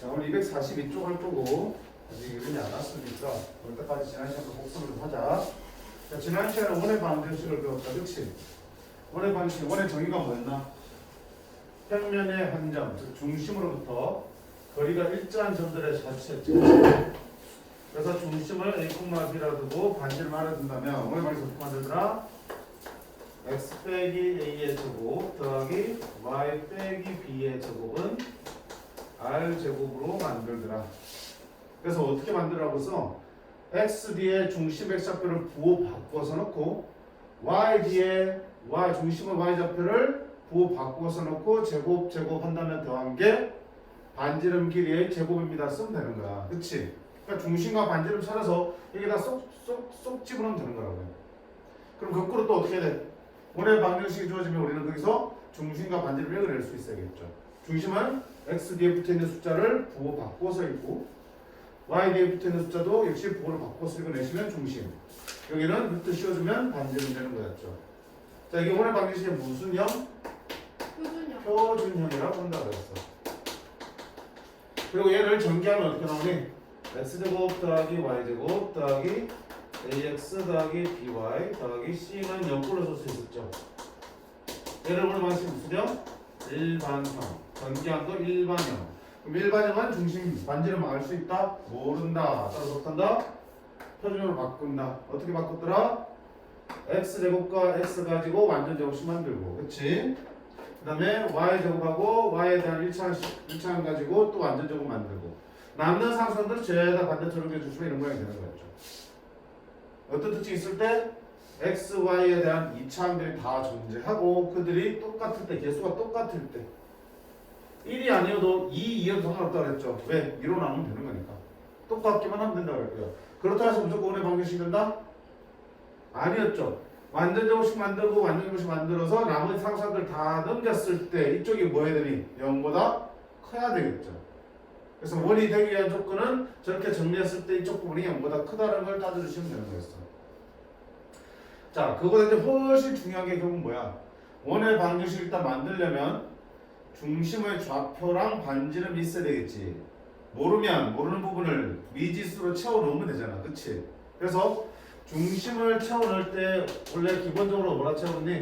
자, 오늘 242쪽 할 거고 아직 이름이 안 왔으니까 오늘까지 지난 시간부터 복습을 좀 하자. 자, 지난 시간에 원의 방정식을 배웠다, 그렇지? 원의 방정식, 원의 정의가 뭐였나? 평면의 한 점, 즉 중심으로부터 거리가 일정한 점들의 자체였죠. 그래서 중심을 A, B라 두고 반지를 말해준다면 원의 방정식 어떻게 만들더라? x 빼기 a의 제곱 더하기 y 빼기 b의 제곱은 r 제곱으로 만들더라. 그래서 어떻게 만들라고 써? x 뒤에 중심 x좌표를 부호 바꿔서 넣고 y 뒤에 y 중심의 y좌표를 부호 바꿔서 넣고 제곱 한다면 더한 게 반지름 길이의 제곱입니다. 쓰면 되는 거야. 그치? 그러니까 중심과 반지름 찾아서 여기다 쏙 집어넣으면 되는 거라고요. 그럼 거꾸로 또 어떻게 돼? 원의 방정식이 주어지면 우리는 거기서 중심과 반지름을 연결할 수 있어야겠죠. 중심은 x 뒤에 붙어있는 숫자를 부호 바꿔서 읽고 y 뒤에 붙어있는 숫자도 역시 부호를 바꿔서 읽어내시면 중심. 여기는 루트 씌워주면 반지름 되는 거였죠. 자, 이게 원의 방정식이 무슨 형? 표준형이라고 한다고 했어. 그리고 얘를 전개하면 어떻게 나오니? x제곱 더하기 y제곱 더하기 ax 더하기 by 더하기 c는 0꼴로 쓸 수 있었죠. 얘를 오늘 방식 무슨 형? 일반형. 전개한 거 일반형. 그럼 일반형은 중심 반지름 알 수 있다? 모른다. 따라서 어떻게 표준형으로 바꾼다. 어떻게 바꿨더라? x제곱과 x 가지고 완전 제곱식 만들고, 그치? 그 다음에 y제곱하고 y에 대한 1차항 가지고 또 완전 제곱 만들고 남는 상수들 죄다 반대처럼 해주시면 이런 모양이 되는 거였죠. 어떤 특징이 있을 때 x, y에 대한 이차항들이 다 존재하고 그들이 똑같을 때, 개수가 똑같을 때 1이 아니어도 2, 2여도 상관없다고 그랬죠. 왜? 2로 나누면 되는 거니까. 똑같기만 하면 된다고 그랬고요. 그렇다고 해서 무조건 원의 방정식이 된다? 아니었죠. 완전 제곱식 만들고 완전 제곱식 만들어서 나머지 상수들 다 넘겼을 때 이쪽이 뭐 해야 되니? 0보다 커야 되겠죠. 그래서 원이 되기 위한 조건은 저렇게 정리했을 때 이쪽 부분이 0보다 크다는 걸 따져주시면 되는 거였어. 자, 그거보다 이제 훨씬 중요한 게 결국 뭐야? 원의 방정식 일단 만들려면 중심의 좌표랑 반지름이 있어야 되겠지. 모르면 모르는 부분을 미지수로 채워 넣으면 되잖아. 그치? 그래서 중심을 채워 넣을 때 원래 기본적으로 뭐라 채워 넣니?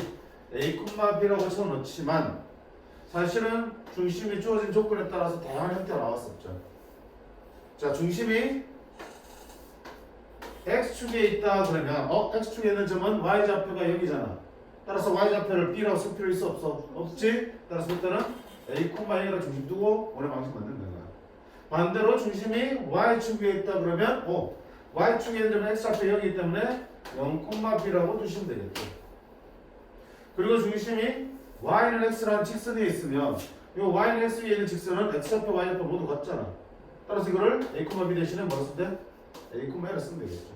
A, B라고 채워 넣지만 사실은 중심이 주어진 조건에 따라서 다양한 형태가 나왔었죠. 자, 중심이 X축에 있다 그러면 X축에 있는 점은 Y좌표가 여기잖아. 따라서 Y좌표를 B라고 쓸 필요 있어 없어? 없지? 따라서 그때는 A, A가 중심 두고 원의 방식 만드는 거야. 반대로 중심이 Y축에 있다 그러면 Y축에 있는 점은 X좌표 여기이기 때문에 0,B라고 두시면 되겠죠. 그리고 중심이 y는 x라는 직선에 있으면 이 y는 x 위에 있는 직선은 x좌표, y좌표 모두 같잖아. 따라서 이거를 a, b 대신에 뭐라 쓰면 돼? a, l을 쓰면 되겠죠.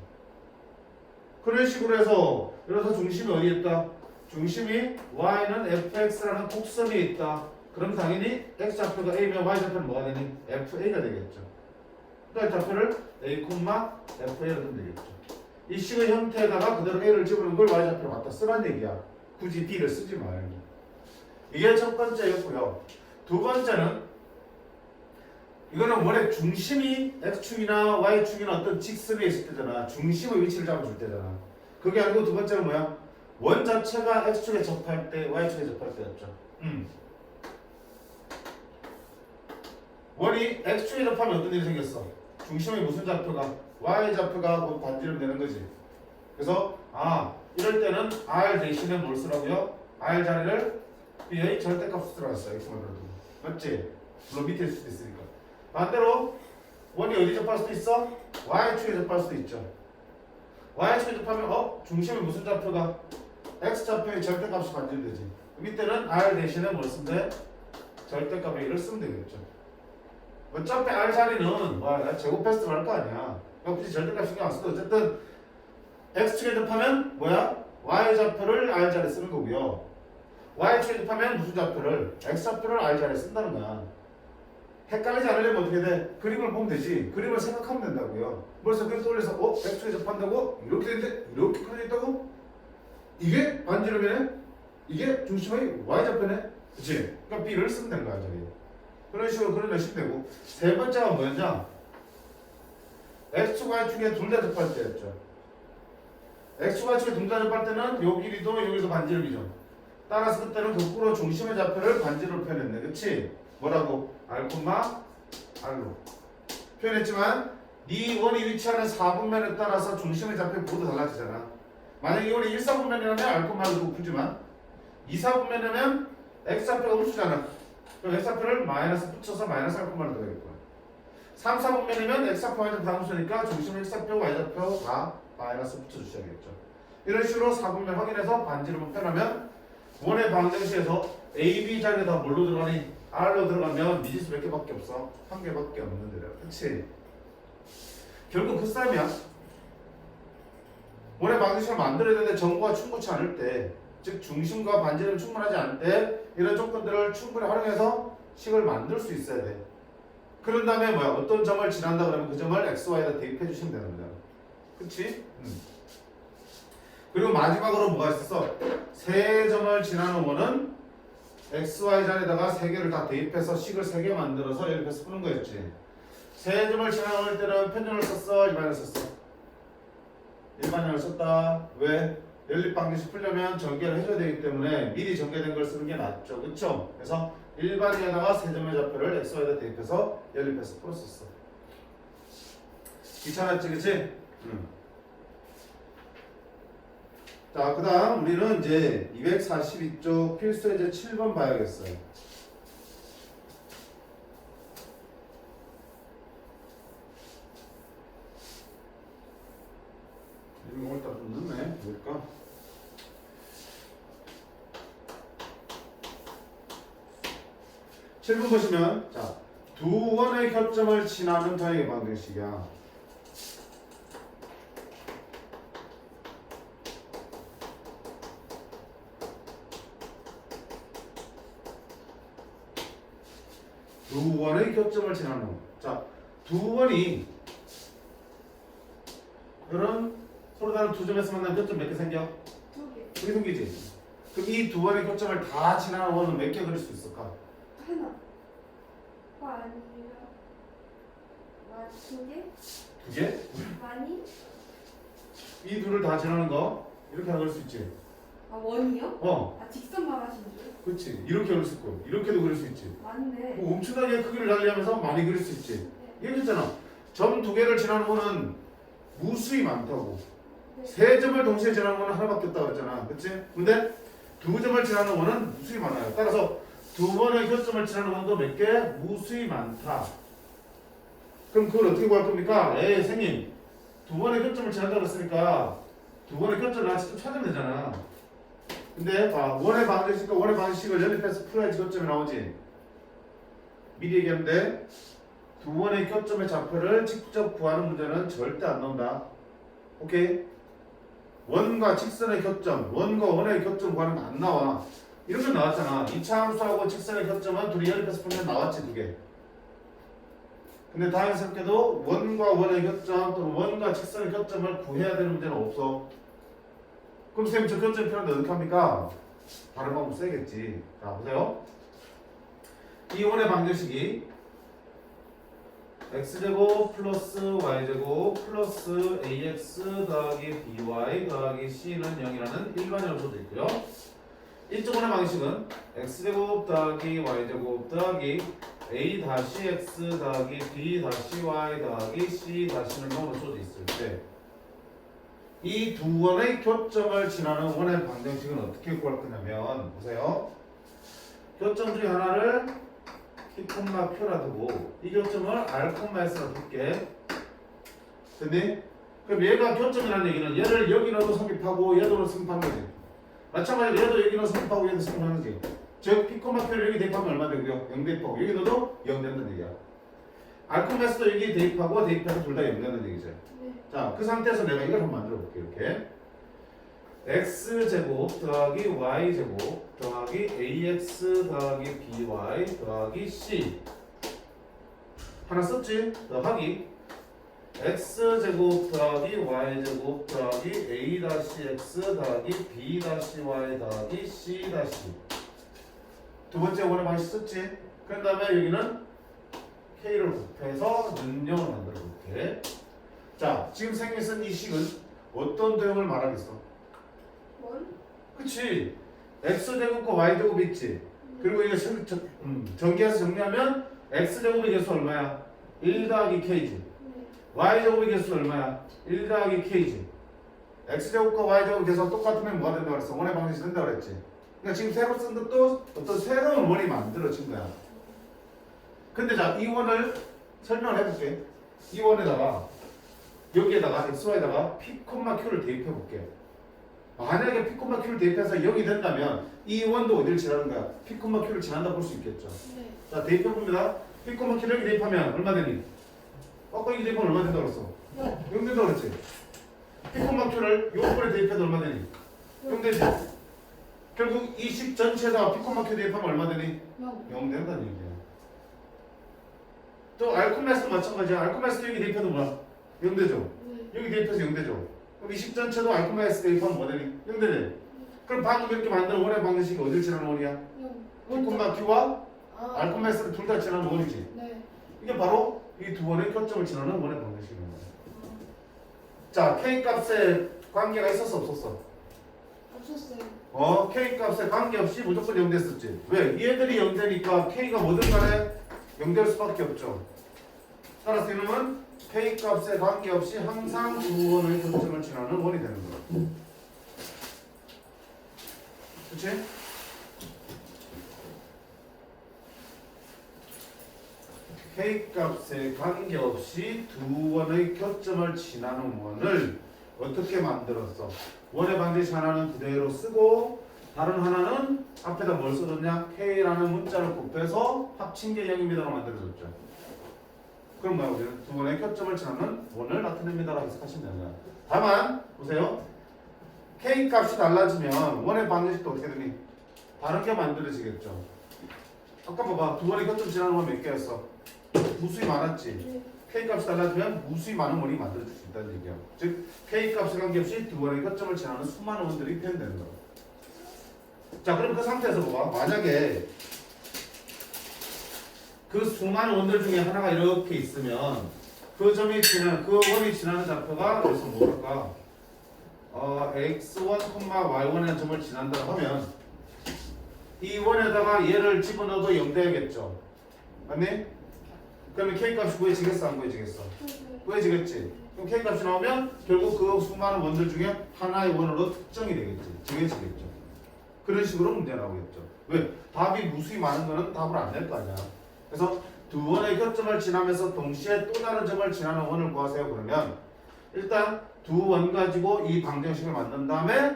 그런 식으로 해서 예를 들어서 중심이 어디에 있다? 중심이 y는 fx라는 곡선에 있다. 그럼 당연히 x좌표가 a면 y좌표는 뭐가 되니? fa가 되겠죠. 그러니까 좌표를 a, fa로 쓰면 되겠죠. 이 식의 형태에다가 그대로 a를 집어넣은 걸 y좌표로 갖다 쓰란 얘기야. 굳이 b를 쓰지 말고. 이게 첫 번째였고요. 두 번째는 이거는 원래 중심이 x축이나 y축이나 어떤 직선에 있을 때잖아. 중심의 위치를 잡아줄 때잖아. 그게 아니고 두 번째는 뭐야? 원 자체가 x축에 접할 때, y축에 접할 때였죠. 원이 x축에 접하면 어떤 일이 생겼어? 중심의 무슨 좌표가? y좌표가 곧 반지름 되는 거지. 그래서 이럴 때는 r 대신에 뭘 쓰라고요? r 자리를 b의 절대값으로 들어갔어. x만 들어도. 맞지? 물론 밑에 있을 수도 있으니까. 반대로 원이 어디 접할 수도 있어? y축에 접할 수도 있죠. y축에 접하면 중심의 무슨 좌표가? x좌표의 절대값이 반지름되지. 밑에는 r 대신에 뭘 쓰면 돼? 절대값 a를 쓰면 되겠죠. 어차피 r 자리는 제곱해서 들어갈 거 아니야. 굳이 절대값 신경 안 써도 어쨌든 x축에 접하면 뭐야? y좌표를 r 자리에 쓰는 거고요. y축에 접하면 무슨 좌표를? x좌표를 r 자리에 쓴다는 거야. 헷갈리지 않으려면 어떻게 돼? 그림을 보면 되지. 그림을 생각하면 된다고요. 벌써 그래서 올려서 x축에 접한다고? 이렇게 되는데 이렇게 커져 있다고? 이게 반지름이네? 이게 중심의 y좌표네? 그치? 그러니까 b를 쓰면 되는 거야. 저기. 그런 식으로 그려내시면 되고 세 번째가 뭐였냐? x축과 y축에 둘 다 접할 때였죠. x축과 y축에 둘 다 접할 때는 요 길이도 여기서 반지름이죠. 따라서 그때는 거꾸로 중심의 좌표를 반지름으로 표현했네. 그치? 뭐라고? r, r로 표현했지만 네 원이 위치하는 4분면에 따라서 중심의 좌표 모두 달라지잖아. 만약에 이 원이 1,4분면이라면 r, r로 풀지만 2, 4분면이면 x좌표가 홀수잖아. 그럼 x좌표를 마이너스 붙여서 마이너스 r, r로 되겠고 3, 4분면이면 x좌표, y좌표 다 홀수니까 중심의 x좌표, y좌표 다 마이너스 붙여주셔야겠죠. 이런 식으로 4분면 확인해서 반지름을 표현하면 원의 방정식에서 A, B 자리에 다 뭘로 들어가니? R로 들어가면 미지수 몇 개밖에 없어? 한 개밖에 없는데요. 그치? 결국 그 싸움이야. 원의 방정식을 만들어야 되는데 정보가 충분치 않을 때, 즉 중심과 반지름이 충분하지 않을 때 이런 조건들을 충분히 활용해서 식을 만들 수 있어야 돼. 그런 다음에 뭐야? 어떤 점을 지난다 그러면 그 점을 x, y에다 대입해 주시면 되는 거잖아. 그치? 그리고 마지막으로 뭐가 있었어? 세 점을 지나는 원은 x, y 자리에다가 세 개를 다 대입해서 식을 세 개 만들어서 연립해서 푸는 거였지. 세 점을 지나는 때는 편전을 썼어? 일반을 썼어? 일반형을 썼다. 왜? 연립방정식 풀려면 전개를 해줘야 되기 때문에 미리 전개된 걸 쓰는 게 낫죠. 그쵸? 그래서 일반형에다가 세 점의 좌표를 x, y에다 대입해서 연립해서 풀었었어. 귀찮았지, 그치? 자, 그 다음 우리는 이제 242쪽 필수예제 7번 봐야겠어요. 이거 오늘따라 좀 늦네. 왜일까? 칠 번 보시면 자, 두 원의 교점을 지나는 더하기 방정식이야. 두 원의 교점을 지나는 원. 자, 두 원이 그런 서로 다른 두 점에서 만나는 교점 몇 개 생겨? 두 개. 두 개 생기지. 그럼 이 두 원의 교점을 다 지나는 원은 몇 개 그릴 수 있을까? 하나. 아니라 두 개? 두 개? 아니? 이 둘을 다 지나는 거 이렇게 그릴 수 있지. 아 원이요? 어, 아 직선 말하시는 줄? 그렇지. 이렇게 그릴 수 있고 이렇게도 그릴 수 있지. 맞네. 뭐 엄청나게 크기를 달리하면서 많이 그릴 수 있지. 네. 얘기했잖아. 점 두 개를 지나는 거는 무수히 많다고. 네. 세 점을 동시에 지나는 거는 하나밖에 없다고 했잖아. 그치? 근데 두 점을 지나는 거는 무수히 많아요. 따라서 두 번의 교점을 지나는 건도 몇 개? 무수히 많다. 그럼 그걸 어떻게 구할 겁니까? 에이, 선생님. 두 번의 교점을 지난다고 했으니까 두 번의 교점을 나 직접 찾으면 되잖아. 근데 원의 방정식과 원의 방정식을 연립해서 풀어야지 교점이 나오지. 미리 얘기하는데 두 번의 교점의 좌표를 직접 구하는 문제는 절대 안 나온다. 오케이? 원과 직선의 교점, 원과 원의 교점 구하는 거 안 나와. 이런 건 나왔잖아. 이차함수하고 직선의 교점은 둘이 연립해서 풀면 나왔지, 두 개. 근데 다행스럽게도 원과 원의 교점 또는 원과 직선의 교점을 구해야 되는 문제는 없어. 그럼 선생님 저 교점 표현을 어떻게 합니까? 다른 방법 써야겠지. 자, 보세요. 이 원의 방정식이 x제곱 플러스 y제곱 플러스 ax 더하기 by 더하기 c는 0이라는 일반형으로 써져 있고요. 이쪽 원의 방식은 x제곱 더하기 y제곱 더하기 a 다시 x 더하기 b 다시 y 더하기 c 다시는 0으로 써져 있을 때 이 두 원의 교점을 지나는 원의 방정식은 어떻게 구할 거냐면 보세요. 교점 중에 하나를 T, Q라 두고 이 교점을 R, S라 둘게. 됐니? 그럼 얘가 교점이라는 얘기는 얘를 여기 넣어도 성립하고 얘도 성립하는 거지. 마찬가지로 얘도 여기 넣어서 성립하고 얘도 성립하는 거지. 즉 P, Q를 여기 대입하면 얼마 되고요? 0 대입하고 여기 넣어도 0 된다는 얘기야. R, S도 여기 대입하고 대입해서 둘 다 0 된다는 얘기죠. 네. 자, 그 상태에서 내가 이걸 한번 만들어 볼게요. 이렇게 x제곱 더하기 y제곱 더하기 ax 더하기 by 더하기 c 하나 썼지? 더하기 x제곱 더하기 y제곱 더하기 a 다시 x 더하기 b 다시 y 더하기 c 다시 두 번째 원의 방식 썼지? 그 다음에 여기는 K를 곱해서 는영을 만들어 볼게. 자, 지금 생긴 이 식은 어떤 도형을 말하겠어? 원? 그치? X제곱과 Y제곱 있지? 그리고 이거 전기해서 정리하면 X제곱의 개수 얼마야? 1 더하기 K지. 네. Y제곱의 개수 얼마야? 1 더하기 K지. X제곱과 Y제곱 개수가 똑같으면 뭐가 된다고 그랬어? 원의 방정식이 된다고 그랬지? 그러니까 지금 새로 쓴 것도 어떤 새로운 원이 만들어진 거야. 근데 자, 이 원을 설명을 해볼게. 이 원에다가 여기에다가 XY에다가 P, Q를 대입해 볼게. 만약에 P, Q를 대입해서 0이 된다면 이 원도 어디를 지나는 거야? P, Q를 지난다 볼 수 있겠죠. 네. 자, 대입해 봅니다. P, Q를 여기 대입하면 얼마 되니? 여기 대입하면 얼마 된다고 그랬어? 0 된다고 그랬지? P, Q를 요 부분에 대입해도 얼마 되니? 0 되지? 결국 이 식 전체에다가 P, Q 대입하면 얼마 되니? 0 된다는 얘기야. 또 알코메스도 마찬가지야. 알코메스도 여기 대입해도 뭐야? 0 되죠? 네. 여기 대입해서 0 되죠? 그럼 이 식 전체도 알코메스 대입하면 뭐 되니? 0 되네. 그럼 방금 이렇게 만든 원의 방정식이 어딜 지나는 원이야? P, Q와 알코메스를 둘 다 지나는 원이지. 네. 이게 바로 이 두 원의 교점을 지나는 원의 방정식입니다. 자, K 값에 관계가 있었어 없었어? 없었어요. K 값에 관계없이 무조건 0 됐었지. 왜? 얘들이 0 되니까 K가 뭐든 간에 0 될 수밖에 없죠. 따라서 이놈은 K 값에 관계없이 항상 두 원의 교점을 지나는 원이 되는 거야. 그치? K 값에 관계없이 두 원의 교점을 지나는 원을 어떻게 만들었어? 원의 방정식 하나는 그대로 쓰고 다른 하나는 앞에다 뭘 써줬냐? K라는 문자를 곱해서 합친 게 0입니다로 만들어줬죠. 그럼 뭐야? 우리는 두 원의 교점을 지나는 원을 나타냅니다라고 해석하시면 됩니다. 다만 보세요. K 값이 달라지면 원의 방정식도 어떻게 되니? 다르게 만들어지겠죠. 아까 봐봐. 두 원의 교점 지나는 원 몇 개였어? 무수히 많았지. 네. K 값이 달라지면 무수히 많은 원이 만들어질 수 있다는 얘기야. 즉 K 값에 관계없이 두 원의 교점을 지나는 수많은 원들이 표현되는 거야. 자, 그럼 그 상태에서 봐봐. 만약에 그 수많은 원들 중에 하나가 이렇게 있으면 그 점이 지나는, 그 원이 지나는 좌표가 그래서 뭐랄까? x1, y1의 점을 지난다고 하면 이 원에다가 얘를 집어넣어도 0 돼야겠죠. 맞니? 그러면 K 값이 구해지겠어? 안 구해지겠어? 구해지겠지? 그럼 K 값이 나오면 결국 그 수많은 원들 중에 하나의 원으로 특정이 되겠지. 정해지겠죠. 그런 식으로 문제 나오겠죠. 왜? 답이 무수히 많은 거는 답을 안 낼 거 아니야. 그래서 두 원의 교점을 지나면서 동시에 또 다른 점을 지나는 원을 구하세요. 그러면 일단 두 원 가지고 이 방정식을 만든 다음에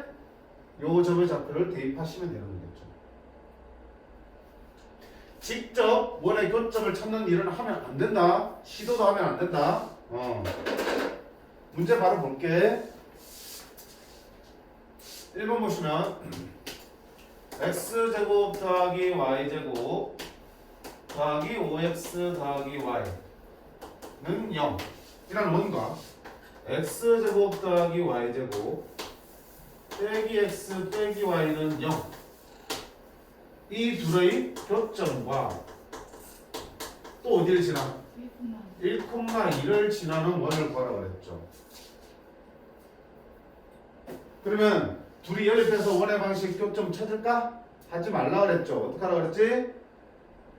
요 점의 좌표를 대입하시면 되는 거겠죠. 직접 원의 교점을 찾는 일은 하면 안 된다. 시도도 하면 안 된다. 문제 바로 볼게. 1번 보시면 x제곱 더하기 y제곱 더하기 5x 더하기 y는 0 이라는 원과 x제곱 더하기 y제곱 빼기 x 빼기 y는 0 이 둘의 교점과 또 어디를 지나? 1,2를 지나는 원을 구하라 그랬죠. 그러면 둘이 연립해서 원의 방식 교점 찾을까? 하지 말라 그랬죠. 어떻게 하라 그랬지?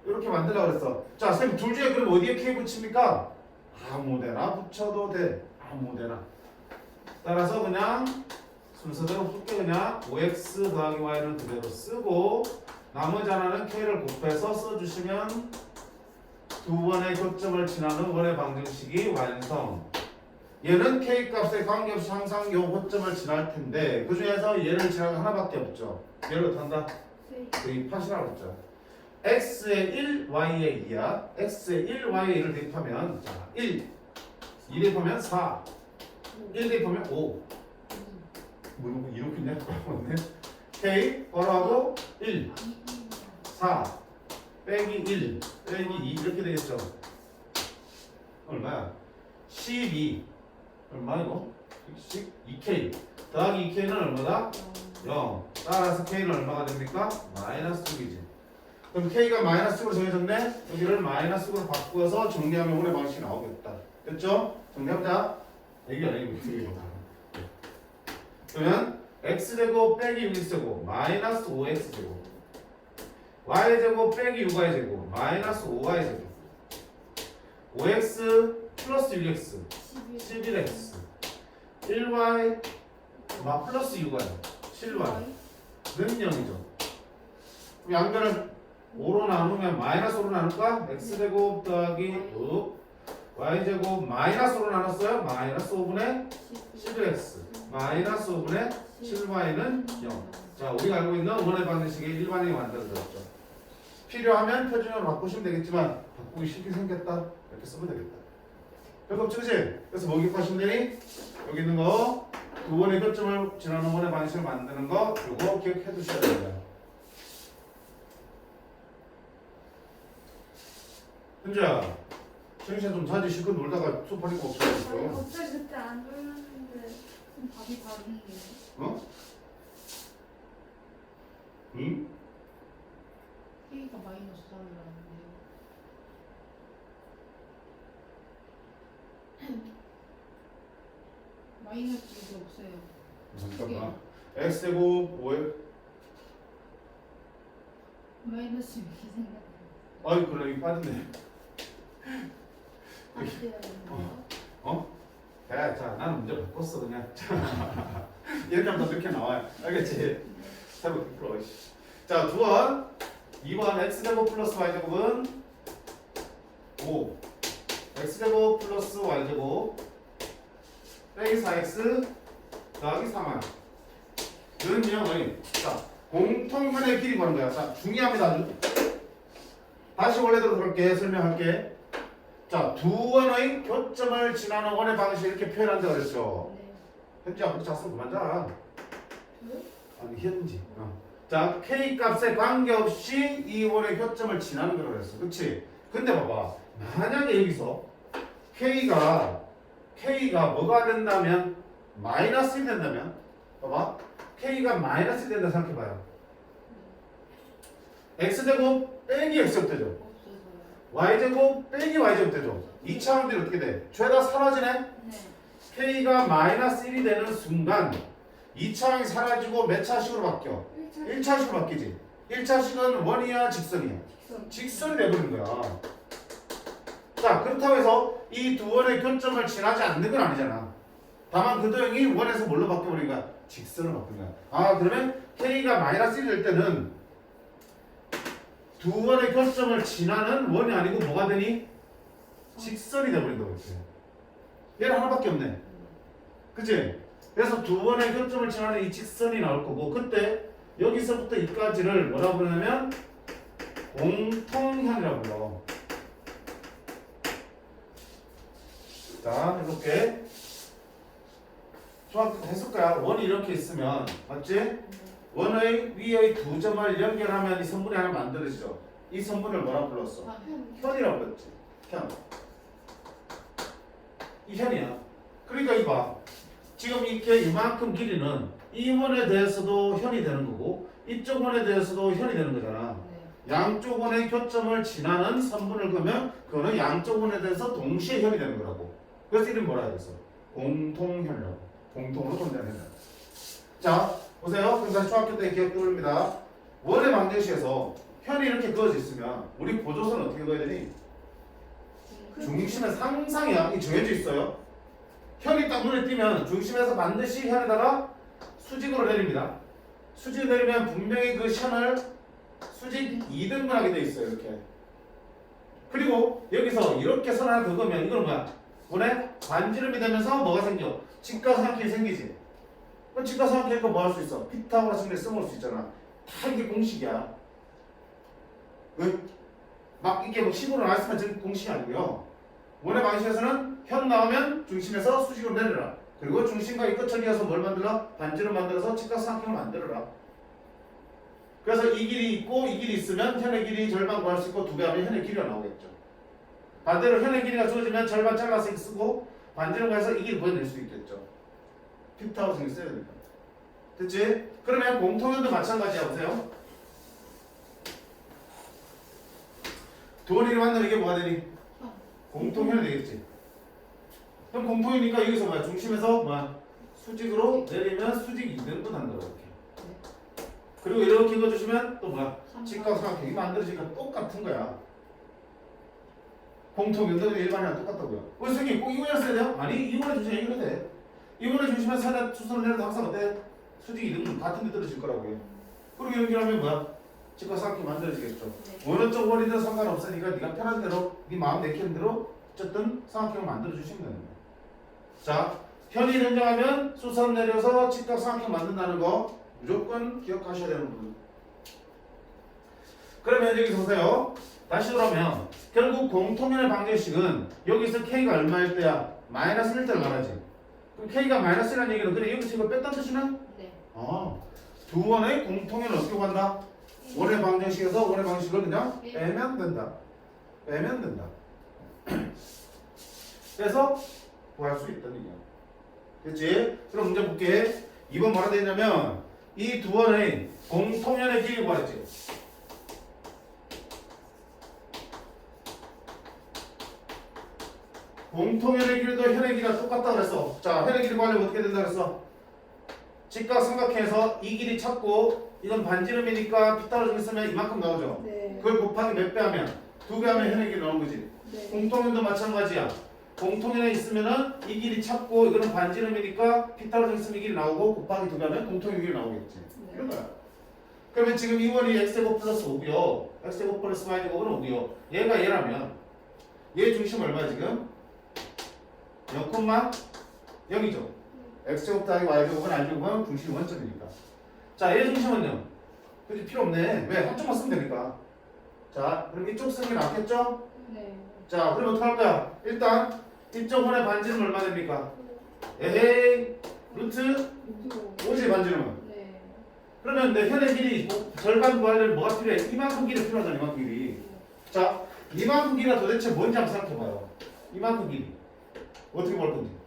이렇게 만들라 그랬어. 자, 선생님 둘 중에 그럼 어디에 K 붙입니까? 아무데나 붙여도 돼. 아무데나. 따라서 그냥 순서대로 풀게. 그냥 5x 더하기 y는 그대로 쓰고 나머지 하나는 K를 곱해서 써주시면 두 원의 교점을 지나는 원의 방정식이 완성. 얘는 K 값에 관계없이 항상 요 고점을 지날 텐데 그 중에서 얘를 지나는 하나밖에 없죠. 얘를 어떻게 한다? 대입하시라고 했죠. x에 1, y에 2야. x에 1, y에 1을 대입하면 자, 1, 2 대입하면 4, 1 대입하면 5. 뭐 이렇게 있냐? K 바로하고 1, 4 빼기 1 빼기 2 이렇게 되겠죠. 얼마야? 12 얼마 이거? 2K 더하기 2K는 얼마다? 0. 따라서 K는 얼마가 됩니까? 마이너스 6이지. 그럼 K가 마이너스로 정해졌네? 여기를 마이너스로 바꾸어서 정리하면 원의 방식이 나오겠다. 됐죠? 정리해보자. 이게 아니고 이거다. 그러면 x제곱 빼기 6x제곱 마이너스 5x제곱 y제곱 빼기 6y제곱 마이너스 5y제곱 5x 플러스 6x 11x 1y 플러스 6y 7y는 0이죠. 그럼 양변을 5로 나누면 마이너스 5로 나눌까? x제곱 더하기 6 y제곱 마이너스 5로 나눴어요? 마이너스 5분의 11x 마이너스 5분의 7y는 0. 자, 우리가 알고 있는 원의 방정식의 일반형이 만들어졌죠. 필요하면 표준형으로 바꾸시면 되겠지만 바꾸기 쉽게 생겼다 이렇게 쓰면 되겠다. 별거 없지 그치? 그래서 뭐 기억하시면 되니? 여기 있는 거 두 번의 교점을 지나는 원의 방식을 만드는 거 이거 기억해 두셔야 됩니다. 현주야 정시간 좀 자지 실컷 놀다가 소파리가 아니 없어졌어. 갑자기 그때 안 졸렸는데 그럼 답이 다른데. 어? 응? K가 마이너스 4라는데. 마이너스 6이 없어요. 잠깐만. x제곱 5에 마이너스 6이 생겼네. 아이 그래 이거 빠졌네. 안 돼야 되는데요? 야, 자 나는 문제 바꿨어 그냥. 이렇게 하면 더 이렇게 나와요. 알겠지? 새로 풀어. 자, 두 번. 2번 x제곱 플러스 y제곱은 5 x제곱 플러스 y제곱 빼기 4x 더하기 3y 는 0의 자 공통면의 길이 구하는 거야. 자, 중요합니다. 아주. 다시 원래대로 돌게 설명할게. 자, 두 원의 교점을 지나는 원의 방식 이렇게 표현한다고 그랬죠. 네. 현지 앞으로 잤으면 그만 자. 네? 아니 현지. 자, K 값에 관계없이 이 원의 교점을 지나는 거라고 그랬어. 그치? 근데 봐봐. 만약에 여기서 K가 뭐가 된다면 마이너스 1이 된다면 봐봐. K가 마이너스 1이 된다 생각해봐요. X제곱 빼기 X제곱 되죠. 없어서요. Y제곱 빼기 Y제곱 되죠. 2차원들이 어떻게 돼? 죄다 사라지네? 네. K가 마이너스 1이 되는 순간 2차항이 사라지고 몇 차식으로 바뀌어? 1차식으로 바뀌지. 1차식은 원이야 직선이야? 직선이 돼버린 거야. 자, 그렇다고 해서 이 두 원의 교점을 지나지 않는 건 아니잖아. 다만 그 도형이 원에서 뭘로 바뀌어버린 거야? 직선으로 바뀐 거야. 아, 그러면 K가 마이너스 1이 될 때는 두 원의 교점을 지나는 원이 아니고 뭐가 되니? 직선이 돼버린다 그랬지. 얘는 하나밖에 없네. 그치? 그래서 두 번의 교점을 지나는 이 직선이 나올 거고 그때 여기서부터 이까지를 뭐라고 부르냐면 공통형이라고 불러. 자, 해볼게. 중학교 했을 거야. 원이 이렇게 있으면 맞지? 원의 위의 두 점을 연결하면 이 성분이 하나 만들어지죠. 이 성분을 뭐라고 불렀어? 아, 현이라고 불렀지. 현. 이 현이야. 그러니까 이봐. 지금 이렇게 이만큼 길이는 이 원에 대해서도 현이 되는 거고 이쪽 원에 대해서도 현이 되는 거잖아. 네. 양쪽 원의 교점을 지나는 선분을 그으면 그거는 양쪽 원에 대해서 동시에 현이 되는 거라고. 그래서 이름 뭐라 그랬어? 공통현이라고. 공통으로 존재하는 현. 자, 보세요. 그럼 다시 중학교 때 기억 떠올립니다. 원의 방정식에서 현이 이렇게 그어져 있으면 우리 보조선은 어떻게 그어야 되니? 중심의 상상이야. 이 정해져 있어요. 현이 딱 눈에 띄면 중심에서 반드시 현에다가 수직으로 내립니다. 수직으로 내리면 분명히 그 현을 수직 2등분하게 돼 있어요. 이렇게. 그리고 여기서 이렇게 선 하나 그으면 이건 뭐야? 원에 반지름이 되면서 뭐가 생겨? 직각삼각형이 생기지. 그럼 직각삼각형이니까 뭐 할 수 있어? 피타고라스 정리 써먹을 수 있잖아. 다 이게 공식이야. 막 이게 뭐 식으로 나왔으면 지금 공식이 아니고요. 원의 방식에서는 현 나오면 중심에서 수직으로 내려라. 그리고 중심과 이 끝을 이어서 뭘 만들어? 반지름 만들어서 직각삼각형을 만들어라. 그래서 이 길이 있고 이 길이 있으면 현의 길이 절반 구할 수 있고 두 배 하면 현의 길이가 나오겠죠. 반대로 현의 길이가 주어지면 절반 잘라서 쓰고 반지름 가서 이 길이 보여낼 수 있겠죠. 피타고라스 써야 되니까. 됐지? 그러면 공통현도 마찬가지야. 보세요. 두원이 만나면 이게 뭐가 되니? 공통현이 되겠지. 그럼 공통이니까 여기서 뭐야? 중심에서 뭐야? 수직으로 내리면 수직 이등분 한다고 이렇게. 그리고 이렇게 그어주시면 또 뭐야? 직각삼각형이 만들어지니까 똑같은 거야. 공통연등은 일반이랑 똑같다고요. 왜 선생님 꼭 이거를 써야 돼요? 아니 이거를 중심에 이거를 돼. 이거를 중심에 사다 수선을 내려도 항상 어때? 수직 이등분 같은 데 떨어질 거라고요. 그리고 연결하면 뭐야? 직각삼각형이 만들어지겠죠. 어느 쪽 원이든 상관없으니까 네가 편한 대로 네 마음 내키는 대로 어쨌든 삼각형을 만들어 주시면 되는 거야. 자, 현일 인정하면 수선 내려서 직각삼각형 만든다는 거 무조건 기억하셔야 되는 부분. 그러면 여기서 보세요. 다시 돌아오면 결국 공통연의 방정식은 여기서 k가 얼마일 때야? 마이너스 1 때를 말하지. 그럼 k가 마이너스 1이라는 얘기는 그래 여기서 이거 뺐다는 뜻이네? 네. 두 원의 공통연은 어떻게 구한다? 원의 방정식에서 원의 방식을 그냥 빼면 된다. 빼면 된다. 그래서 구할 수 있다는 얘기야. 됐지? 그럼 문제 볼게. 2번 뭐라 되냐면 이 두 원의 공통연의 길이 구하랬지. 공통연의 길도 현의 길이가 똑같다 그랬어. 자, 현의 길이 구하려면 어떻게 된다 그랬어? 직각삼각형에서 이 길이 찾고 이건 반지름이니까 피타고라스 있으면 이만큼 나오죠. 네. 그걸 곱하기 몇 배 하면? 2배 하면 현의 길이 나오는 거지. 네. 공통연도 마찬가지야. 공통연에 있으면은 이 길이 찾고 이거는 반지름이니까 피타고라스 있으면 이 길이 나오고 곱하기 2배 하면 공통의 길이 나오겠지. 이런 거야. 그러면 지금 이 원이 x제곱 플러스 5고요. x제곱 플러스 y제곱은 5고요. 얘가 얘라면 얘 중심 얼마 지금? 0,0이죠. x제곱 더하기 y제곱은 r제곱은 중심이 원점이니까. 자, 얘 중심은요? 그지 필요 없네. 왜? 한쪽만 쓰면 되니까. 자, 그럼 이쪽 쓰는 게 낫겠죠? 네. 자, 그럼 어떡할 거야? 일단 이쪽 원의 반지름 얼마 됩니까? 에헤이 루트 5지 반지름은. 네. 그러면 내 현의 길이 절반 구하려면 뭐가 필요해? 이만큼 길이 필요하잖아. 이만큼 길이. 자, 이만큼 길이가 도대체 뭔지 한번 생각해봐요. 이만큼 길이 어떻게 구할 건지.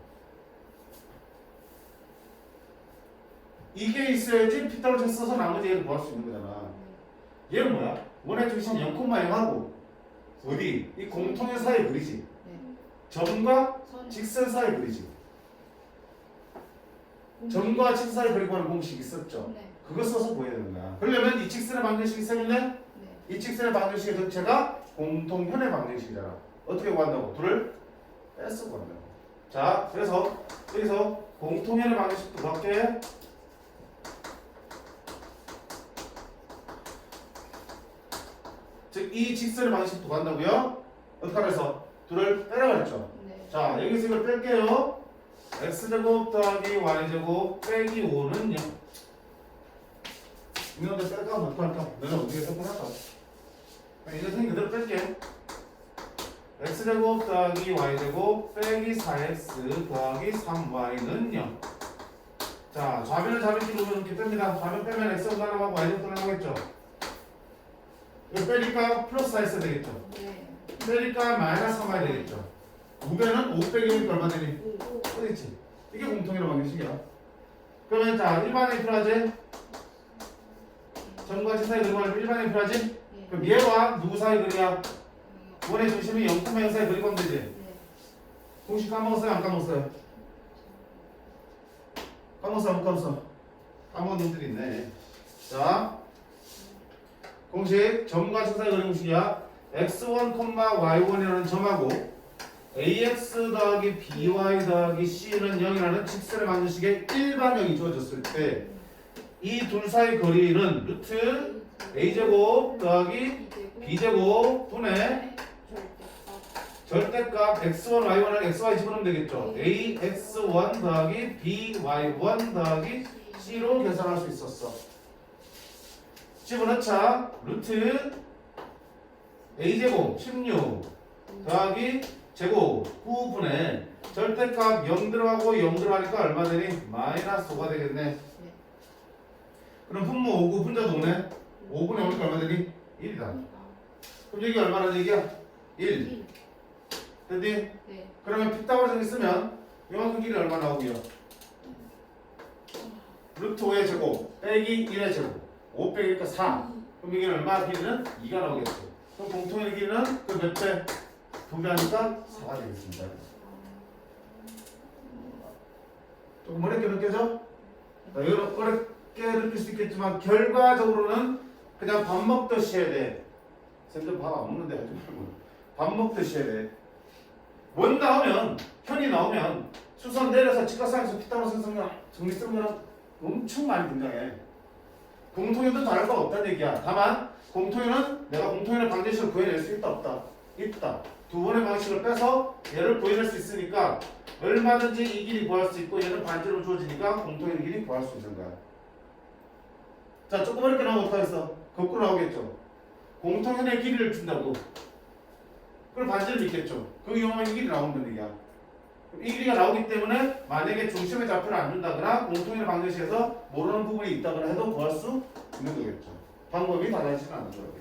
이게 있어야지 피타고라스 써서 나머지 얘를 구할 수 있는 거잖아. 얘는 뭐야? 원의 중심 0,0하고 어디? 이 공통의 사이 그리지. 네. 점과 선. 직선 사이 그리지. 점과 직선 사이 그리고 하는 공식 있었죠. 네. 그거 써서 보여야 되는 거야. 그러려면 이 직선의 방정식이 생겼네? 네. 이 직선의 방정식의 전체가 공통현의 방정식이잖아. 어떻게 구한다고? 둘을 뺏어 구한다고. 자, 그래서 여기서 공통현의 방정식도 구할게. 즉, 이 직선의 방정식도 구한다고요? 어떻게 하면서? 둘을 빼라 그랬죠. 네. 자, 여기서 이걸 뺄게요. x제곱 더하기 y제곱 빼기 5는요. 이놈들 뺄까? 하면 어떡할까? 너는 어떻게 선택할까? 이거 생긴 그대로 뺄게. x제곱 더하기 y제곱 빼기 4x 더하기 3y는요. 자, 좌변을 좌변 누르면 이렇게 뺍니다. 좌변 빼면 x제곱 나가고 y제곱 나가겠죠. 이거 빼니까 플러스 4x 되겠죠. 네. 빼니까 마이너스 3y 되겠죠. 5배는 5 빼기 1 얼마 되니? 오. 그렇지. 이게 공통이라고 하는 식이야. 그러면 자, 일반에 필요하지? 점과 지 사이 그리고 일반에 필요하지? 네. 그럼 얘와 누구 사이 그리야? 원의 중심이 0,0 사이 그리고 하면 되지? 네. 공식 까먹었어요? 안 까먹었어요? 까먹었어? 안 까먹었어? 까먹은 놈들이 있네. 자, 공식 점과 지 사이 그리는 공식이야. x1, y1이라는 점하고 ax 더하기 by 더하기 c는 0이라는 직선의 방정식의 일반형이 주어졌을 때 이 둘 사이 거리는 루트 a제곱 더하기 b제곱 분의 절대값 x1, y1을 xy 집어넣으면 되겠죠. ax1 더하기 by1 더하기 c로 계산할 수 있었어. 집어넣자. 루트 a제곱 16 더하기 제곱 9분의 절대값 0 들어가고 0 들어가니까 얼마 되니? 마이너스 5가 되겠네. 그럼 분모 5고 분자도 오네. 5분의 5니까 얼마 되니? 1이다. 그럼 여기 얼마나 얘기야? 1. 됐니? 네. 그러면 피타고라스 있으면 이만큼 길이 얼마 나오고요? 루트 5의 제곱 빼기 1의 제곱 5 빼기니까 4. 그럼 여기는 얼마 길이는? 2가 나오겠죠. 그럼 공통의 길이는 그 몇 배? 2배 하니까 4가 되겠습니다. 조금 어렵게 느껴져? 어렵게 느낄 수 있겠지만 결과적으로는 그냥 밥 먹듯이 해야 돼. 쌤들 밥 안 먹는데 하지 말고 밥 먹듯이 해야 돼. 원 나오면 현이 나오면 수선 내려서 직각상에서 피타고라스 정리 쓰는 거는 엄청 많이 등장해. 공통연도 다를 거 없다는 얘기야. 다만 공통연은 내가 공통연의 방정식을 구해낼 수 있다 없다? 있다. 두 번의 방식을 빼서 얘를 구해낼 수 있으니까 얼마든지 이 길이 구할 수 있고 얘는 반지로 주어지니까 공통연의 길이 구할 수 있는 거야. 자, 조금 어렵게 나오면 어떡하겠어? 거꾸로 나오겠죠. 공통연의 길이를 준다고. 그럼 반지를 있겠죠. 그 이용하면 이 길이 나온다는 얘기야. 이 길이가 나오기 때문에 만약에 중심의 좌표를 안 준다거나 공통연의 방정식에서 모르는 부분이 있다거나 해도 구할 수 있는 거겠죠. 방법이 달라지진 않는 거예요.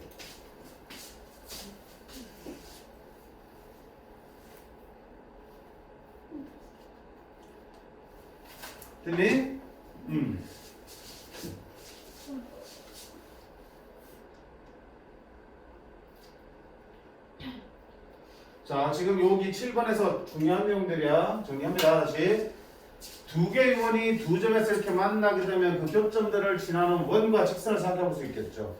됐니? 자, 지금 여기 7번에서 중요한 내용들이야. 정리합니다. 다시. 두 개의 원이 두 점에서 이렇게 만나게 되면 그 교점들을 지나는 원과 직선을 생각해 볼 수 있겠죠.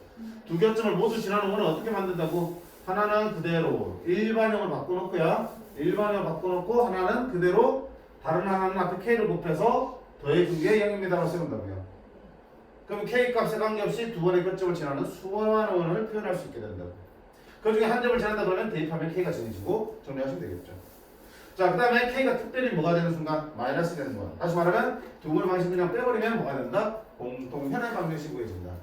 두 교점을 모두 지나는 원은 어떻게 만든다고? 하나는 그대로 일반형을 바꿔놓고요. 일반형을 바꿔놓고 하나는 그대로 다른 하나는 앞에 K를 곱해서 더해준 게 0입니다라고 세운다고요. 그럼 K 값에 관계없이 두 번의 교점을 지나는 수많은 원을 표현할 수 있게 된다고. 그 중에 한 점을 지난다 그러면 대입하면 K가 정해지고 정리하시면 되겠죠. 자, 그 다음에 K가 특별히 뭐가 되는 순간? 마이너스 되는 거야. 다시 말하면 두 번의 방식 그냥 빼버리면 뭐가 된다? 공통현의 방정식 구해진다.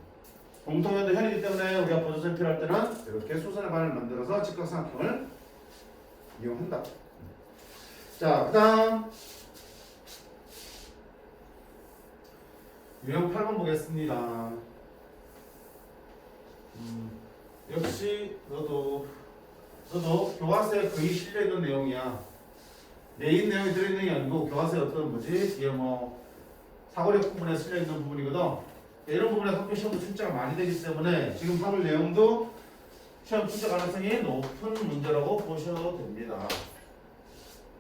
공통현도 현이기 때문에 우리가 보조점 필요할 때는 이렇게 수선의 반을 만들어서 직각삼각형을 이용한다. 자, 그 다음 유형 8번 보겠습니다. 역시 너도 교과서에 거의 실려있는 내용이야. 메인 내용이 들어있는 게 아니고 교과서에 어떤 뭐지? 이게 뭐 사고력 부분에 실려있는 부분이거든. 이런 부분에 학교 시험도 출제가 많이 되기 때문에 지금 하는 내용도 시험 출제 가능성이 높은 문제라고 보셔도 됩니다.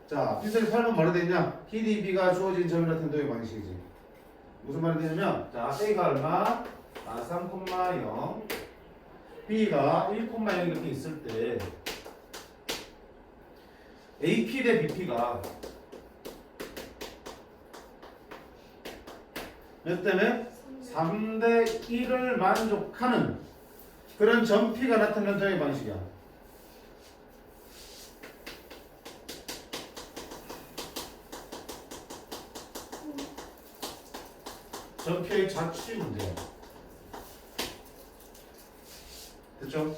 자, 필살기 8번 뭐라 되어 있냐? PDB가 주어진 점이나 텐도의 방식이지. 무슨 말이 되냐면, 자, A가 얼마? 3,0 B가 1,0 이렇게 있을 때 AP 대 BP가 몇 때문에? 3대 1을 만족하는 그런 점 P가 나타나는 점의 방식이야. 점 P의 자취 문제야. 됐죠?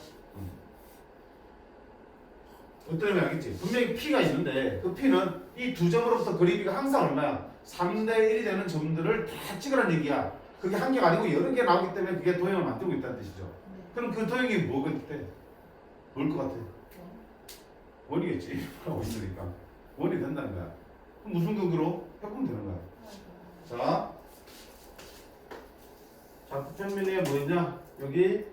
어떠면 알겠지? 분명히 P가 있는데 그 P는 이 두 점으로부터 그리기가 항상 얼마야? 3대 1이 되는 점들을 다 찍으라는 얘기야. 그게 한 개가 아니고 여러 개 나오기 때문에 그게 도형을 만들고 있다는 뜻이죠. 그럼 그 도형이 뭐 같아? 뭘 것 같아? 원이겠지. 하고 있으니까. 원이 된다는 거야. 그럼 무슨 근거로? 해보면 되는 거야. 자, 좌표 평면에 뭐 있냐? 여기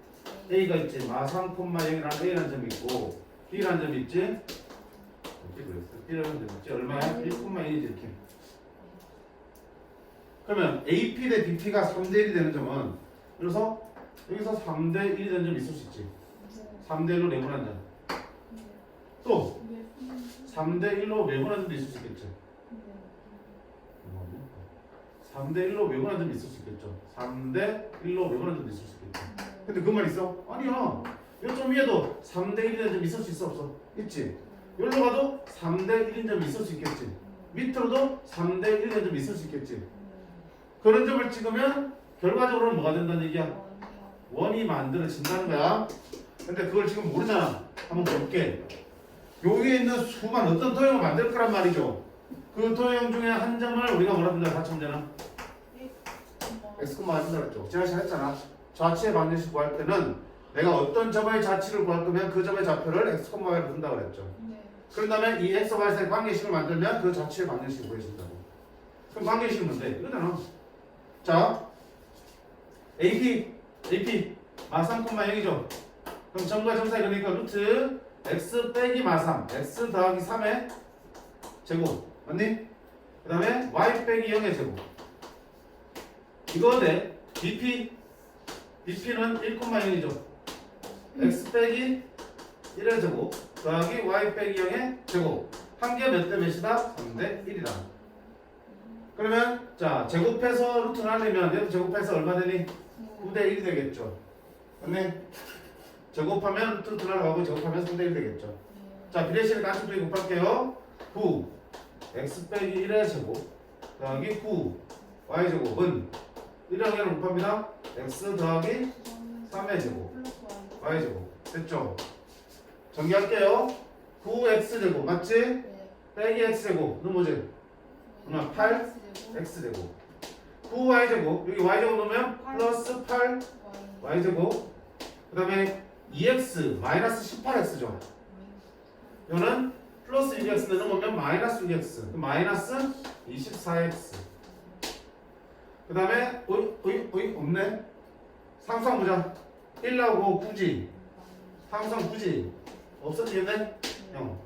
A가 있지. 마상, 0이라는 A라는 점이 있고 B라는 점이 있지. 어떻게 그랬어? B라는 점이 있지. 얼마야? 1,1이지 이렇게. 그러면 AP 대 BP가 3대 1이 되는 점은 그래서 여기서 3대 1이 되는 점이 있을 수 있지. 3대 1로 내분한 점. 또 3대 1로 외분한 점도 있을 수 있겠죠. 3대 1로 외분한 점이 있을 수 있겠죠. 3대 1로 외분한 점도 있을 수 있겠죠. 근데 그 말 있어? 아니야. 요점 위에도 3대 1이 되는 점이 있을 수 있어 없어? 있지. 여기로 가도 3대 1인 점이 있을 수 있겠지. 밑으로도 3대 1인 점이 있을 수 있겠지. 그런 점을 찍으면 결과적으로는 뭐가 된다는 얘기야? 원이 만들어진다는 거야. 근데 그걸 지금 모르잖아. 한번 볼게. 여기에 있는 수만 어떤 도형을 만들 거란 말이죠. 그 도형 중에 한 점을 우리가 뭐라 한다? 같이 하면 x, y 한다 그랬죠. 지난 시간에 했잖아. 좌치의 방정식 구할 때는 내가 어떤 점의 자치를 구할 거면 그 점의 좌표를 x, y로 둔다 그랬죠. 그런 다음에 이 x, y 사이 관계식을 만들면 그 자치의 방정식을 구해준다고. 그럼 관계식은 뭔데? 이거잖아. 자, AP, 아 3,0이죠. 그럼 점과 점 사이 그러니까 루트 x 빼기 마3 x 더하기 3의 제곱 맞니? 그 다음에 y 빼기 0의 제곱 이거 돼 bp는 1,0이죠 x 빼기 1의 제곱 더하기 y 빼기 0의 제곱 한 개 몇 대 몇이다? 3대 1이다 그러면 자 제곱해서 루트를 하려면 얘도 제곱해서 얼마 되니? 9대 1이 되겠죠 맞네? 제곱하면 루트 들어가고 제곱하면 3대 1 되겠죠 자 비례식을 같이 또 곱할게요 9 x 빼기 1의 제곱 더하기 9 y 제곱은 1하면 곱합니다 x 더하기 3의 제곱 y 제곱 됐죠? 정리할게요 9x 제곱 맞지? 네. 빼기 x 제곱 너 뭐지? 그러면 8 x 제곱 9y 제곱 여기 y 제곱 넣으면 플러스 8 y 제곱 그 다음에 2x 마이너스 18x죠 이거는 플러스 6x 넣으면 마이너스 6x 마이너스 24x 그 다음에 없네 상수항 보자 1 나오고 9지 상수항 9지 없어지겠네 0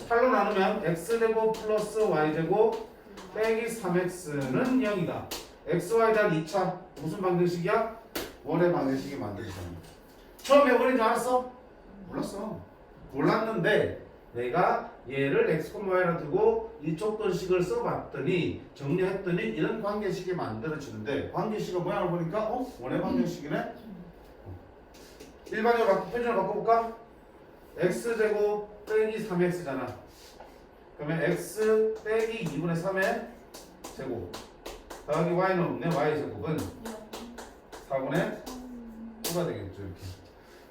8로 나누면 x제곱 플러스 y제곱 빼기 3x는 0이다 xy에 대한 2차 무슨 방정식이야? 원의 방정식이 만들어집니다 처음에 원인 줄 알았어? 몰랐어 몰랐는데 내가 얘를 x, y라 두고 이쪽 건식을 써봤더니 정리했더니 이런 관계식이 만들어지는데 관계식의 모양을 보니까 원의 방정식이네 일반적으로 표준을 바꿔볼까? x제곱 빼기 3x잖아 그러면 x 빼기 2분의 3의 제곱 더하기 y는 없네 y제곱은 4분의 9가 되겠죠 이렇게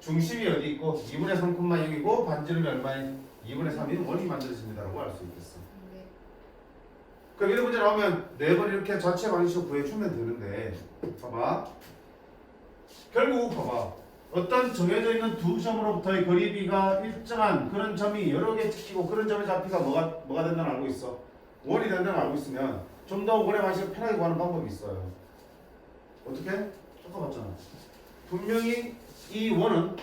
중심이 어디 있고 2분의 3,0이고 반지름이 얼마인 2분의 3이 원이 만들어집니다 라고 할 수 있겠어 그럼 이런 문제 나오면 4번 이렇게 자체 방식으로 구해주면 되는데 봐봐 결국 봐봐 어떤 정해져 있는 두 점으로부터의 거리비가 일정한 그런 점이 여러 개 찍히고 그런 점의 잡히가 뭐가 된다는 알고 있어 원이 된다는 알고 있으면 좀 더 원의 방식을 편하게 구하는 방법이 있어요 어떻게? 똑같잖아 분명히 이 원은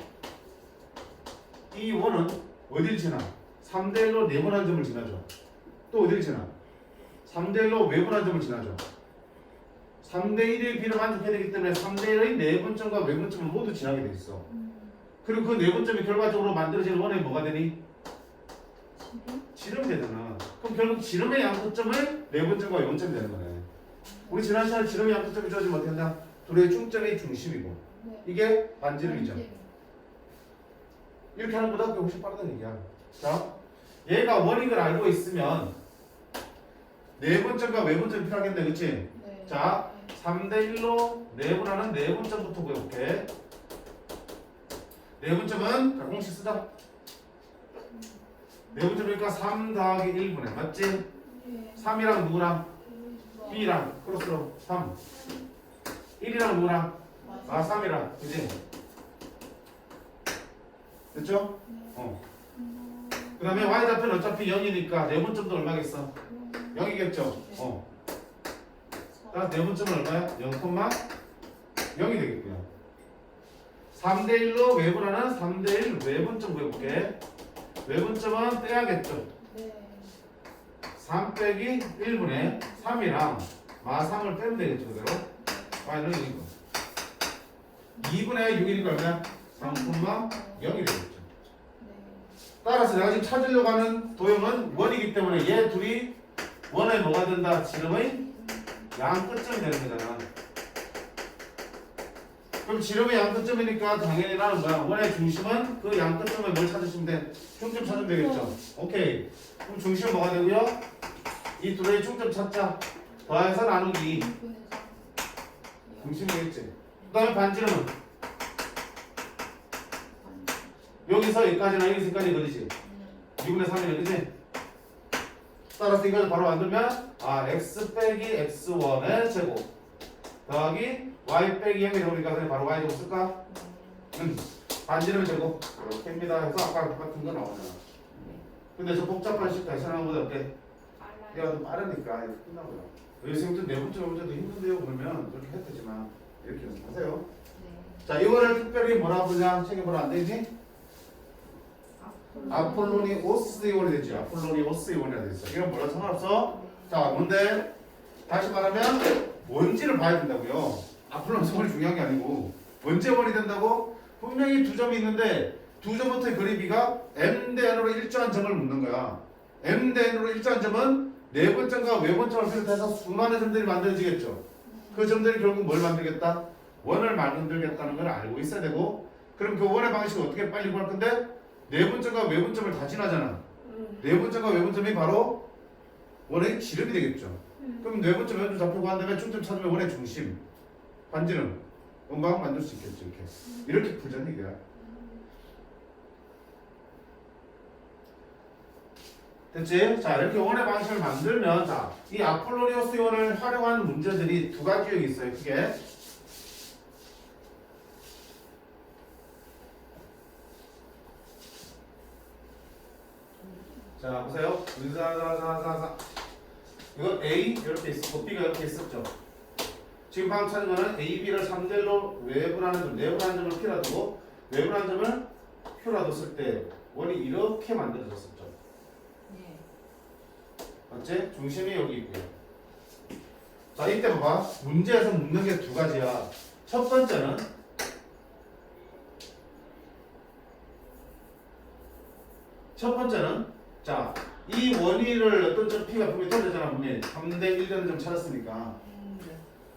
어딜 지나? 3대1로 네분한 점을 지나죠 또 어딜 지나? 3대1로 외분한 점을 지나죠 3대1의 비를 만족해야 되기 때문에 3대1의 내분점과 외분점을 모두 지나게 돼 있어 그리고 그 내분점이 결과적으로 만들어지는 원의 뭐가 되니? 지름이 되잖아 그럼 결국 지름의 양끝점을 내분점과 외분점이 되는 거네 우리 지난 시간에 지름의 양끝점이 주어지면 어떻게 한다? 둘의 중점의 중심이고 이게 반지름이죠 이렇게 하는 것보다 훨씬 빠르다는 얘기야 자 얘가 원인 걸 알고 있으면 내분점과 외분점이 필요하겠네 그치? 네. 자 3대1로 내분하는 내분점부터 구해볼게 내분점은 공식 쓰자 내분점이니까 3 더하기 1분의 맞지? 3이랑 누구랑? b랑 크로스로 3 1이랑 누구랑? 3이랑 그지? 됐죠? 그 다음에 y좌표는 어차피 0이니까 내분점도 얼마겠어? 0이겠죠? 따라서 내분점은 얼마야? 0,0이 되겠고요 3대1로 외분하는 3대1 외분점 구해볼게 외분점은 빼야겠죠 3 빼기 1분의 3이랑 마3을 빼면 되겠죠 그대로 y는 0이고 2분의 6이니까 얼마야? 3,0이 되겠죠 따라서 내가 지금 찾으려고 하는 도형은 원이기 때문에 얘 둘이 원의 뭐가 된다? 지름의 양끝점이 되는 거잖아 그럼 지름의 양끝점이니까 당연히 나는 뭐야? 원의 중심은 그 양끝점에 뭘 찾으시면 돼? 중점 찾으면 되겠죠? 오케이 그럼 중심은 뭐가 되고요? 이 둘의 중점 찾자 더해서 나누기 중심이겠지 그 다음에 반지름은 여기서 여기까지나 여기서까지 거리지 2분의 3이네 그치? 따라서 이걸 바로 만들면 x 빼기 x1의 제곱 더하기 y 빼기 0이 나오니까 그냥 바로 y 제곱 쓸까? 반지름 제곱 이렇게입니다 해서 아까 똑같은 거 나오잖아 근데 저 복잡한 식 다시 하는 것보다 어때? 얘가 좀 빠르니까 이렇게 끝나고요 여기서부터 내분점 문제도 힘든데요 그러면 그렇게 해도 되지만 이렇게 연습하세요 자, 이거를 특별히 뭐라 부르냐? 책에 뭐라 안 되지? 아폴로니 오스 이온이 되지. 아폴로니 오스 이온이 되겠어. 이건 뭐라 상관없어? 자, 뭔데? 다시 말하면 뭔지를 봐야 된다고요. 아폴로니 정말 중요한 게 아니고 언제 원이 된다고? 분명히 두 점이 있는데 두 점부터의 그리비가 m 대 n으로 일정한 점을 묻는 거야. m 대 n으로 일정한 점은 내분점과 외분점을 비롯해서 수많은 점들이 만들어지겠죠. 그 점들이 결국 뭘 만들겠다? 원을 만들겠다는 걸 알고 있어야 되고, 그럼 그 원의 방식을 어떻게 빨리 구할 건데? 내분점과 외분점을 다 지나잖아. 내분점과 외분점이 바로 원의 지름이 되겠죠. 그럼 내분점, 외분점 잡히고 한 다음에 중점 찾으면 원의 중심, 반지름, 원방 만들 수 있겠죠. 이렇게 풀자는 얘기야. 됐지? 자, 이렇게 원의 방식을 만들면, 자, 이 아폴로니오스 원을 활용한 문제들이 두 가지 유형이 있어요. 크게. 자, 보세요. 으사사사사사. 이거 A 이렇게 있었고 B가 이렇게 있었죠. 지금 방금 찾은 거는 A, B를 3대1로 외분하는 점, 내분하는 점을 P라 두고 외분하는 점을 Q라 뒀을 때 원이 이렇게 만들어졌었죠. 네. 맞지? 중심이 여기 있고요. 자, 이때 봐봐. 문제에서 묻는 게 두 가지야. 첫 번째는 자, 이 원위를 어떤 점 P가 분명히 떨어졌잖아. 분명히 3대 1 되는 점 찾았으니까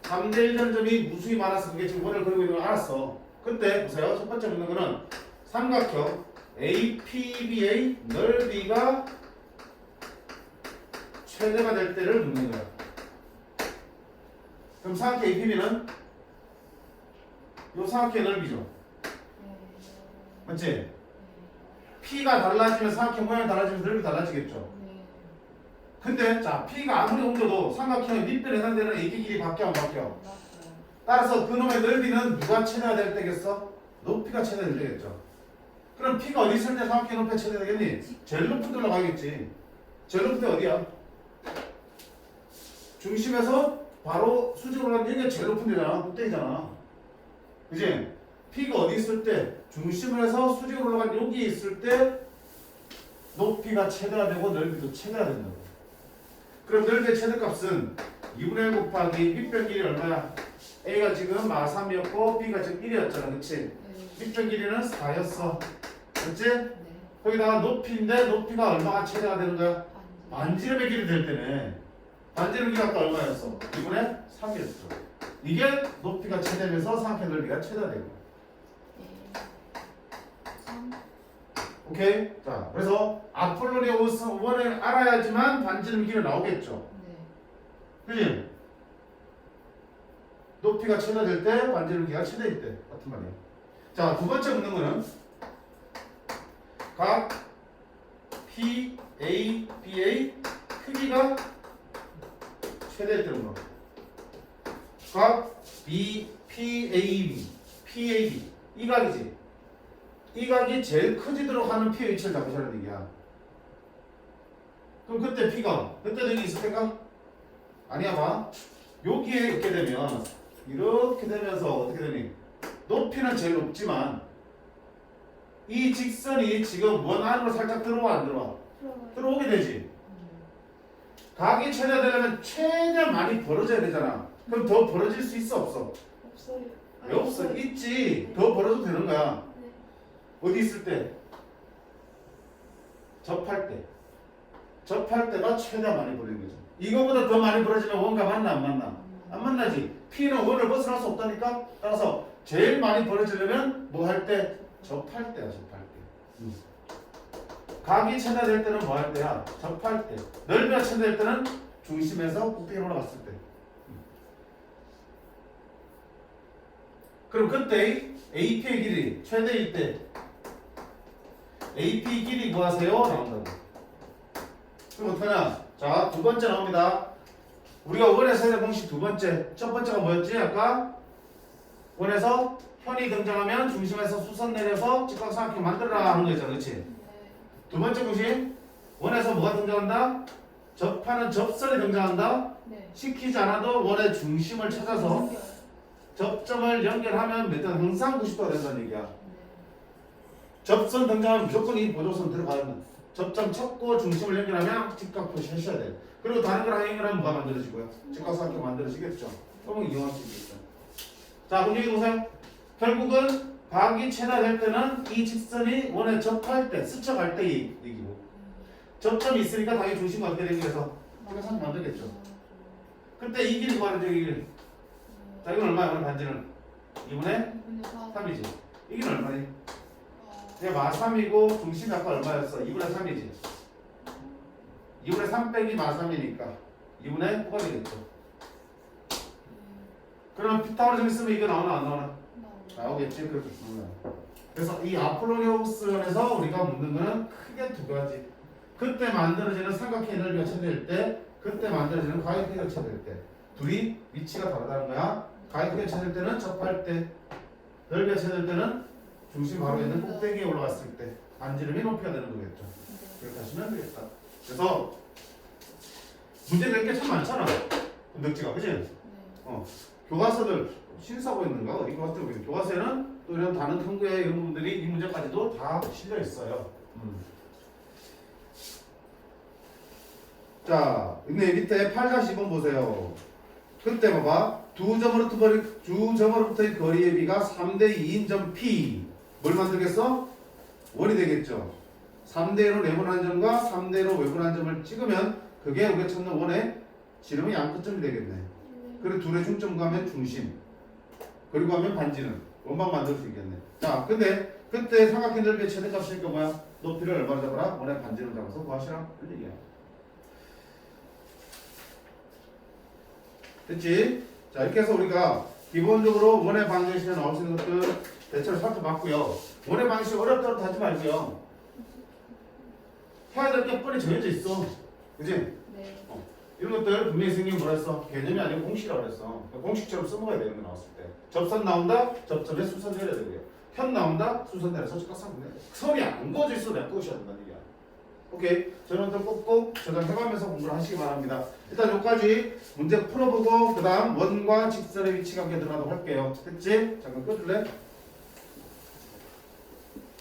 3대 1 되는 점이 무수히 많아서 그게 지금 원을 그리고 있는 걸 알았어. 그때 보세요. 첫 번째 묻는 거는 삼각형 APB의 넓이가 최대가 될 때를 묻는 거야. 그럼 삼각형 APB는 요 삼각형의 넓이죠. 맞지? P가 달라지면 삼각형 모양이 달라지면 넓이 달라지겠죠. 근데 자, P가 아무리 옮겨도 삼각형의 밑변에 해당되는 AP 길이 바뀌어 안 바뀌어? 따라서 그놈의 넓이는 누가 최대가 될 때겠어? 높이가 최대가 될 때겠죠. 그럼 P가 어디 있을 때 삼각형 높이가 최대가 되겠니? 제일 높은 데로 가겠지. 제일 높은 데 어디야? 중심에서 바로 수직으로 가면 여기가 제일 높은 데잖아. 꼭대기잖아. 그지? P가 어디 있을 때 중심을 해서 수직으로 올라간 여기 있을 때 높이가 최대가 되고 넓이도 최대가 된다고. 그럼 넓이의 최대값은 2분의 1 곱하기 밑변 길이 얼마야? A가 지금 3이었고 B가 지금 1이었잖아. 그치? 밑변 길이는 4였어. 그치? 거기다가 높이인데 높이가 얼마가 최대가 되는 거야? 반지름의 길이 될 때네. 반지름 길이가 아까 얼마였어? 2분의 3이었어. 이게 높이가 최대면서 삼각형 넓이가 최대가 되고. 오케이? 자, 그래서 아폴로니오스 원을 알아야지만 반지름 길이 나오겠죠. 그지? 높이가 최대될 때, 반지름 길이가 최대일 때 같은 말이에요. 자, 두 번째 묻는 거는 각 P, A, B의 크기가 최대일 때 묻는 거. 각 B, P, A, B, P, A, B 이 각이지. 이 각이 제일 커지도록 하는 P의 위치를 잡으시라는 얘기야. 그럼 그때 P가 그때도 여기 있을 텐가? 아니야. 봐. 여기에 있게 되면 이렇게 되면서 어떻게 되니? 높이는 제일 높지만 이 직선이 지금 원 안으로 살짝 들어와 안 들어와? 들어오게 되지. 각이 최대되려면 최대한 많이 벌어져야 되잖아. 그럼 더 벌어질 수 있어 없어? 없어요. 왜 없어? 있지. 더 벌어도 되는 거야. 네. 어디 있을 때? 접할 때. 접할 때가 최대한 많이 벌어지는 거죠. 이거보다 더 많이 벌어지면 원과 만나 안 만나? 안 만나지. P는 원을 벗어날 수 없다니까. 따라서 제일 많이 벌어지려면 뭐 할 때? 접할 때야. 접할 때. 각이 최대될 때는 뭐 할 때야? 접할 때. 넓이가 최대될 때는 중심에서 꼭대기로 올라갔을 때. 그럼 그때 AP의 길이 최대일 때 AP 길이 구하세요? 나온다고. 그럼 어떡하냐? 자, 두 번째 나옵니다. 우리가 원에서 해야 공식 두 번째. 첫 번째가 뭐였지? 아까 원에서 현이 등장하면 중심에서 수선 내려서 직각삼각형 만들어라 하는 거 있잖아. 그렇지? 두 번째 공식 원에서 뭐가 등장한다? 접하는 접선이 등장한다? 시키지 않아도 원의 중심을 찾아서 접점을 연결하면 몇 등 항상 90도가 된다는 얘기야. 네. 접선 등장하면 무조건 이 보조선 들어가야 돼. 접점 쳤고 중심을 연결하면 직각 표시하셔야 돼. 그리고 다른 거랑 연결하면 뭐가 만들어지고요? 직각삼각 만들어지겠죠. 그러면 이용할 수 있겠죠. 자, 그럼 여기 보세요. 결국은 각이 최다될 때는 이 직선이 원에 접할 때, 스쳐갈 때 얘기고, 접점이 있으니까 당연히 중심과 어떻게 연결해서 직각삼각 만들겠죠. 그때 이 길이 구하는 이 길. 자, 이건 얼마야? 오늘 반지는 2분의 3이지. 이 길은 얼마니? 그냥 마3이고 중심이 아까 얼마였어? 2분의 3이지. 2분의 3 빼기 마3이니까 2분의 9가 되겠죠. 그러면 피타고라스 쓰면 이거 나오나 안 나오나? 나오겠지. 그렇게 나오나. 그래서 이 아폴로니우스론에서 우리가 묻는 거는 크게 두 가지. 그때 만들어지는 삼각형의 넓이가 최대일 때, 그때 만들어지는 가위크기가 최대일 때. 둘이 위치가 다르다는 거야. 가위크기가 최대일 때는 접할 때, 넓이가 최대일 때는 중심 바로 있는 꼭대기에 올라갔을 때 반지름이 높이가 되는 거겠죠. 그렇게 하시면 되겠다. 그래서 문제 낼 게 참 많잖아. 건덕지가, 그치? 교과서들 신사고 있는가? 어디 교과서들 보면 교과서에는 또 이런 단어 탐구에 이런 부분들이 이 문제까지도 다 실려 있어요. 자, 근데 밑에 8-2번 보세요. 그때 봐봐. 두 점으로부터의 거리의 비가 3대 2인 점 P. 뭘 만들겠어? 원이 되겠죠. 3대1로 네모난 점과 3대1로 외분한 점을 찍으면 그게 우리가 찾는 원의 지름의 양끝점이 되겠네. 그리고 둘의 중점 가면 중심. 그리고 하면 반지름. 원방 만들 수 있겠네. 자, 근데 그때 삼각형 넓이의 최대값이니까 뭐야? 높이를 얼마로 잡아라? 원의 반지름 잡아서 구하시라. 그 얘기야. 됐지? 자, 이렇게 해서 우리가 기본적으로 원의 방정식에 나올 수 있는 것들 대체로 살펴봤고요. 원의 방식이 어렵다고 하지 말고요. 해야 될 게 뻔히 정해져 있어. 그지? 네. 이런 것들 분명히 선생님이 뭐라 했어? 개념이 아니고 공식이라고 그랬어. 공식처럼 써먹어야 되는 거 나왔을 때. 접선 나온다? 접점에 수선 내려야 되고요. 현 나온다? 수선 내려서 직각삼각 내려. 선이 안 그어져 있어. 내가 그으셔야 된다는 얘기야. 오케이. 저런들 꼭꼭 저장해가면서 공부를 하시기 바랍니다. 일단 여기까지 문제 풀어보고 그 다음 원과 직선의 위치 관계 들어가도록 할게요. 됐지? 잠깐 꺼줄래?